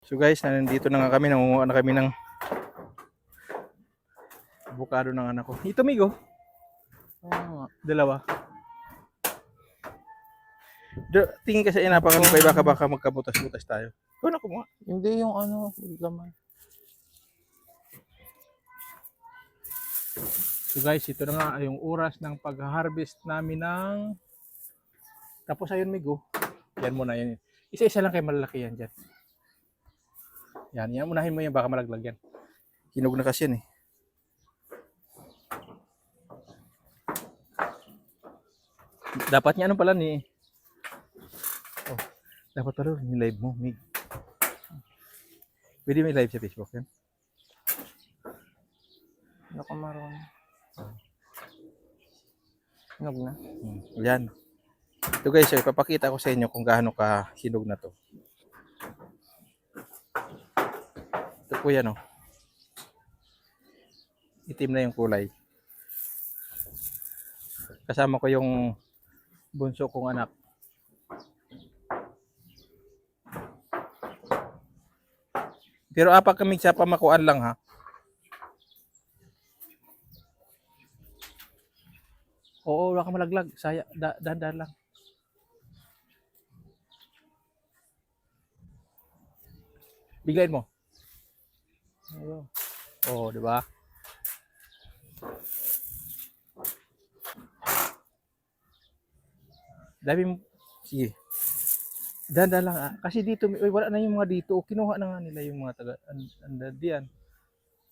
So guys, nandito na nga kami, nangunguha na kami ng avocado ng anak ko. Ito migo, dalawa. Tingin kasi inapakan mo kay baka magkabutas-butas tayo. Ikaw na kumuha. Hindi yung ano, laman. So guys, ito na nga yung oras ng pag-harvest namin ng tapos ayun migo. Yan muna yan. Isa-isa lang kay malalaki yan dyan. Yan, unahin mo yan, baka malaglag yan. Hinog na kasi yan eh. Dapat niya ano pala ni oh, dapat pala ni live mo, Mig. Pwede may live sa Facebook yan. Nakamaroon. Hinog na. Yan. Ito guys, ipapakita ko sa inyo kung gaano ka hinog na to. Ito po yan oh. Itim na yung kulay. Kasama ko yung bunso kong anak. Pero apak kami sa pamakuan lang ha. Oo, wala ka malaglag. Saya, dahan-dahan lang. Biglayin mo. Oo, di ba? Dami mo. Sige. Dahan-dahan lang. Kasi dito, wala na yung mga dito. Kinuha na nga nila yung mga taga diyan.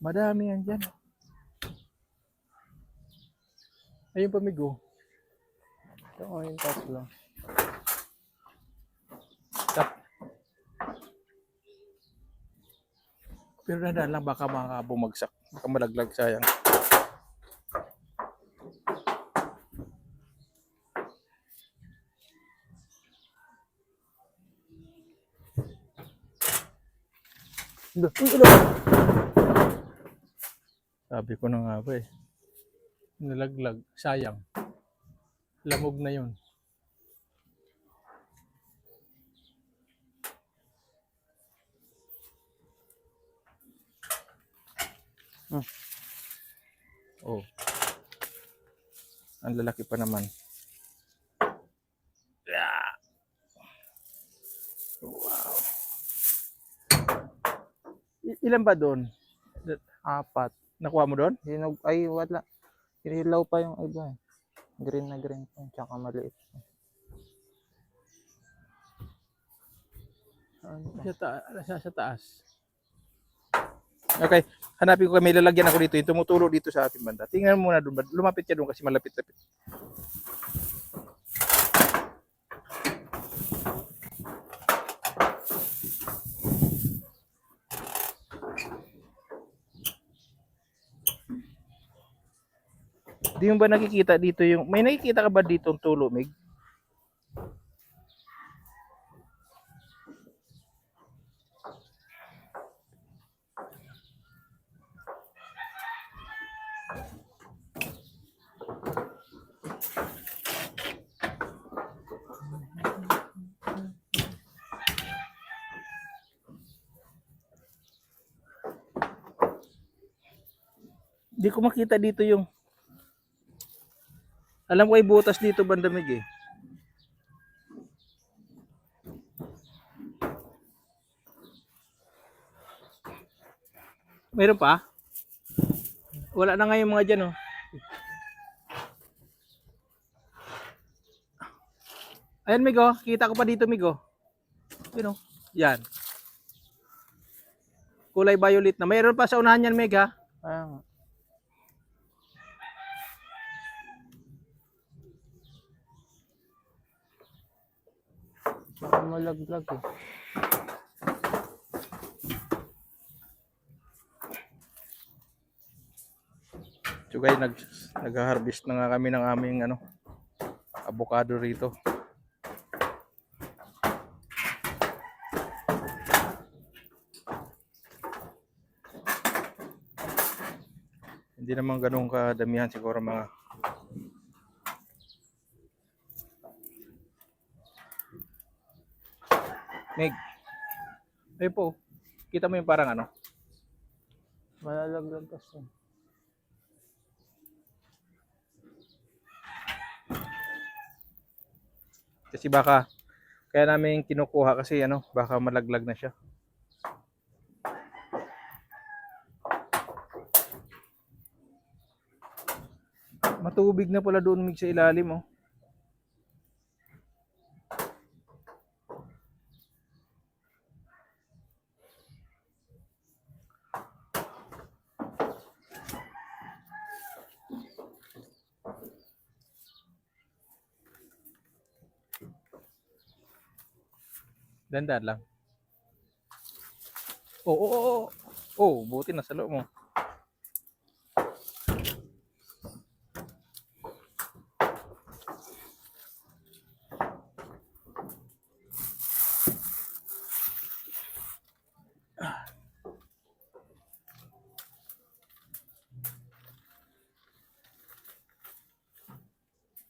Madami yan dyan. Ayun pamigo. Ito ko yung tatlo. Pero dahan lang baka bumagsak. Baka malaglag sayang. Sabi ko na nga ba eh. Nalaglag. Sayang. Lamog na yun. Oh. Ang lalaki pa naman. Yeah. Wow. Ilan ba doon? 4. Nakuha mo doon? Hinog, ay wala. Hinilaw pa yung iba eh. Green na green pa. Tsaka maliit. Sa taas. Okay, hanapin ko may lalagyan ako dito. Yung tumutulo dito sa ating banda. Tingnan mo muna doon. Lumapit ka doon kasi malapit-lapit. Di mo ba nakikita dito yung... May nakikita ka ba dito yung tulo, Mig? Di ko makita dito yung... Alam ko ay butas dito banda, Mig eh. Meron pa? Wala na nga yung mga dyan oh. Ayan Mig oh. Kita ko pa dito Mig oh. Yun oh. Yan. Kulay violet na. Mayroon pa sa unahan yan Mig ha. Ayan. Baka malaglag eh. So guys, nag-harvest na nga kami ng aming avocado rito. Hindi naman ganun kadamihan, siguro mga Meg. Ayun po. Kita mo yung parang ano? Malalaglag kasi. Kasi baka, kaya namin kinukuha kasi ano, baka malaglag na siya. Matubig na pala doon mig sa ilalim, oh. Dandan lang. Oo, oo, oo. Oh, buti na sa loob mo.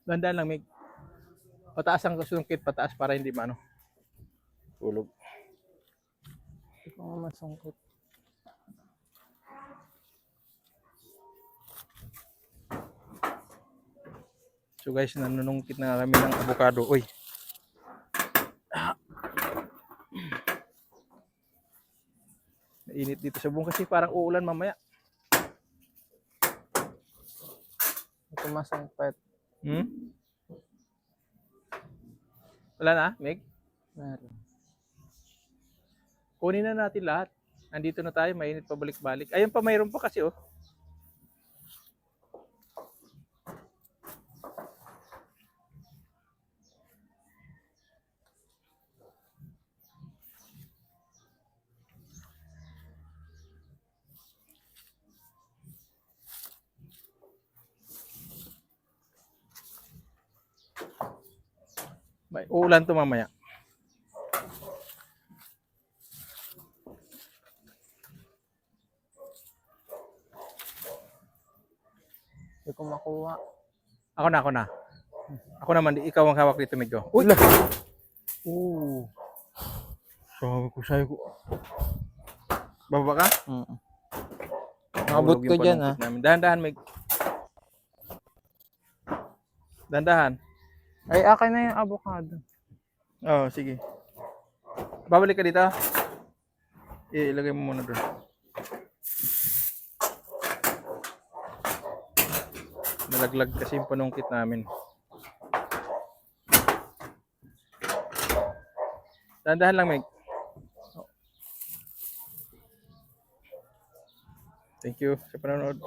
Dandan lang, Mig. Pataas ang sungkit, pataas para hindi maano. Tulog. Hindi ko nga masungkit. So guys, nanunungkit na kami ng avocado. Uy. Mainit dito sa buong kasi parang uulan mamaya. Hindi ko masungkit. Hmm? Wala na, Meg? Meron. Kunin na natin lahat. Andito na tayo, mainit pabalik-balik. Ayun pa, mayroon pa kasi, oh. May uulan to mamaya. Hindi ko makuha. Ako na, ako na. Ako naman, ikaw ang hawak dito, medyo. Uy! Oo. Sabi ko sa'yo ko. Bababa ka? Nakabot Nahulog ko yung dyan, panungkit namin. Dahan-dahan, Meg. Dahan-dahan. Ay, akin na yung avocado. Oo, sige. Babalik ka dito. Ilagay mo muna doon. Nalaglag kasi yung panungkit namin. Dahan-dahan lang, Meg. Thank you sa panonood.